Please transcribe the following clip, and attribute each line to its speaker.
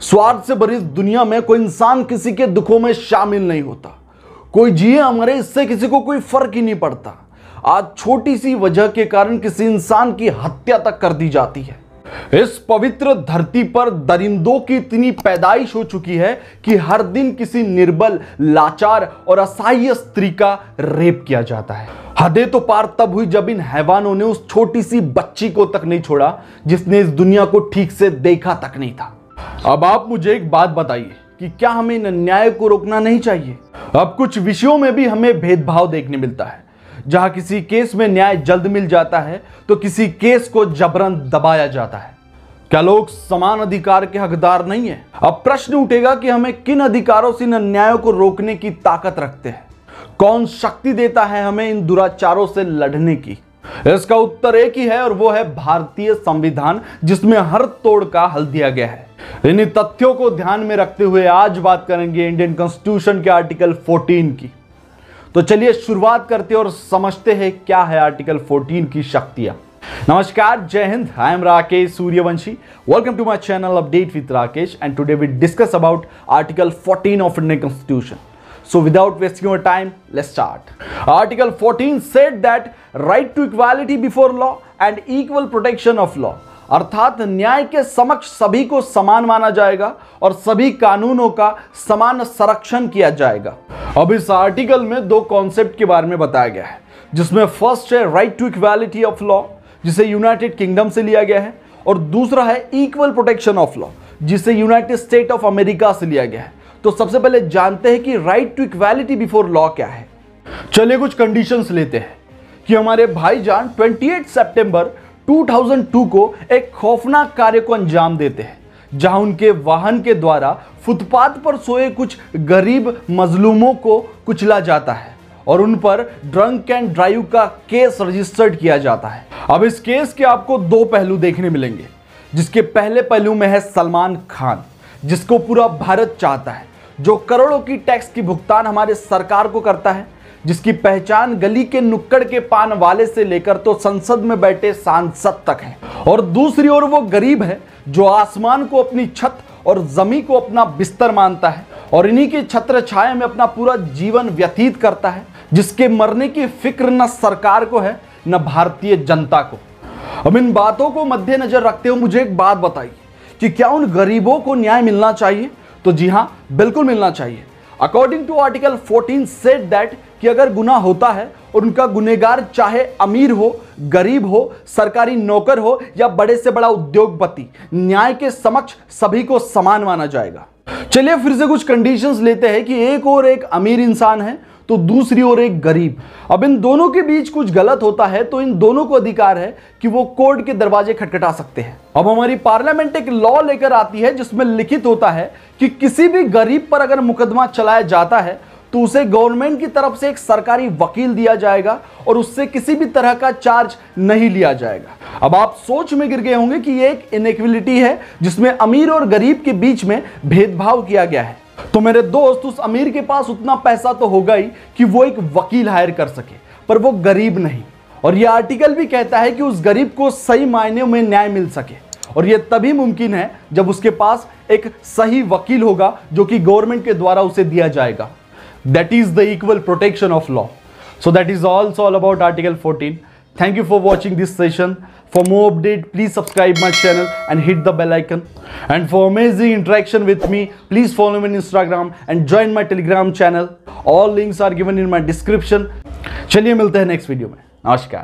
Speaker 1: स्वार्थ से भरी इस दुनिया में कोई इंसान किसी के दुखों में शामिल नहीं होता। कोई जिए मरे, इससे किसी को कोई फर्क ही नहीं पड़ता। आज छोटी सी वजह के कारण किसी इंसान की हत्या तक कर दी जाती है। इस पवित्र धरती पर दरिंदों की इतनी पैदाइश हो चुकी है कि हर दिन किसी निर्बल, लाचार और असहाय स्त्री का रेप किया जाता है। हदें तो पार तब हुई जब इन हैवानों ने उस छोटी सी बच्ची को तक नहीं छोड़ा जिसने इस दुनिया को ठीक से देखा तक नहीं था। अब आप मुझे एक बात बताइए कि क्या हमें इन अन्याय को रोकना नहीं चाहिए? अब कुछ विषयों में भी हमें भेदभाव देखने मिलता है। जहां किसी केस में न्याय जल्द मिल जाता है तो किसी केस को जबरन दबाया जाता है। क्या लोग समान अधिकार के हकदार नहीं है? अब प्रश्न उठेगा कि हमें किन अधिकारों से इन अन्यायों को रोकने की ताकत रखते हैं? कौन शक्ति देता है हमें इन दुराचारों से लड़ने की? इसका उत्तर एक ही है और वो है भारतीय संविधान, जिसमें हर तोड़ का हल दिया गया है। इन तथ्यों को ध्यान में रखते हुए आज बात करेंगे इंडियन कॉन्स्टिट्यूशन के आर्टिकल 14 की। तो चलिए शुरुआत करते हैं और समझते हैं क्या है आर्टिकल 14 की शक्तियां। नमस्कार, जय Hind. I am Rakesh Suryavanshi. Welcome to my channel update with Rakesh and today we discuss about article 14 of Indian constitution. So without wasting your time, let's start. Article 14 said that right to equality before law and equal protection of law. अर्थात न्याय के समक्ष सभी को समान माना जाएगा और सभी कानूनों का समान संरक्षण किया जाएगा। अब इस आर्टिकल में दो कॉन्सेप्ट के बारे में बताया गया है, जिसमें फर्स्ट है right to equality of law, जिसे यूनाइटेड किंगडम से लिया गया है, और दूसरा है इक्वल प्रोटेक्शन ऑफ लॉ, जिसे यूनाइटेड स्टेट ऑफ अमेरिका से लिया गया है। तो सबसे पहले जानते हैं कि right to equality before law क्या है। चलिए कुछ कंडीशंस लेते हैं कि हमारे भाईजान 28 सितंबर 2002 को एक खौफनाक कार्य को अंजाम देते हैं, जहां उनके वाहन के द्वारा फुटपाथ पर सोए कुछ गरीब मजलूमों को कुचला जाता है और उन पर ड्रंक एंड ड्राइव का केस रजिस्टर्ड किया जाता है। अब इस केस के आपको दो पहलू देखने मिलेंगे, जिसके पहले पहलू में है सलमान खान, जिसको पूरा भारत चाहता है, जो करोड़ों की टैक्स की भुगतान हमारे सरकार को करता है, जिसकी पहचान गली के नुक्कड़ के पान वाले से लेकर तो संसद में बैठे सांसद तक है। और दूसरी ओर वो गरीब है जो आसमान को अपनी छत और जमीन को अपना बिस्तर मानता है और इन्हीं के छत्र छाया में अपना पूरा जीवन व्यतीत करता है, जिसके मरने की फिक्र न सरकार को है न भारतीय जनता को। अब इन बातों को मद्देनजर रखते हुए मुझे एक बात बताइए कि क्या उन गरीबों को न्याय मिलना चाहिए? तो जी हां, बिल्कुल मिलना चाहिए। According to article 14 said that कि अगर गुनाह होता है और उनका गुनहगार चाहे अमीर हो, गरीब हो, सरकारी नौकर हो या बड़े से बड़ा उद्योगपति, न्याय के समक्ष सभी को समान माना जाएगा। चलिए फिर से कुछ कंडीशंस लेते हैं कि एक और एक अमीर इंसान है तो दूसरी ओर एक गरीब। अब इन दोनों के बीच कुछ गलत होता है तो इन दोनों को अधिकार है कि वो कोर्ट के दरवाजे खटखटा सकते हैं। अब हमारी पार्लियामेंट एक लॉ लेकर आती है जिसमें लिखित होता है कि किसी भी गरीब पर अगर मुकदमा चलाया जाता है तो उसे गवर्नमेंट की तरफ से एक सरकारी वकील दिया जाएगा और उससे किसी भी तरह का चार्ज नहीं लिया जाएगा। अब आप सोच में गिर गए होंगे कि ये एक इनइक्वालिटी है जिसमें अमीर और गरीब के बीच में भेदभाव किया गया है। तो मेरे दोस्त, उस अमीर के पास उतना पैसा तो होगा ही कि वो एक वकील हायर कर सके, पर वो गरीब नहीं। और ये आर्टिकल भी कहता है कि उस गरीब को सही मायने में न्याय मिल सके, और ये तभी मुमकिन है जब उसके पास एक सही वकील होगा जो कि गवर्नमेंट के द्वारा उसे दिया जाएगा। That is the equal protection of law. So that is also all about Article 14. Thank you for watching this session. For more update, please subscribe my channel and hit the bell icon. And for amazing interaction with me, please follow me on Instagram and join my Telegram channel. All links are given in my description. चलिए मिलते हैं next video में। नमस्कार।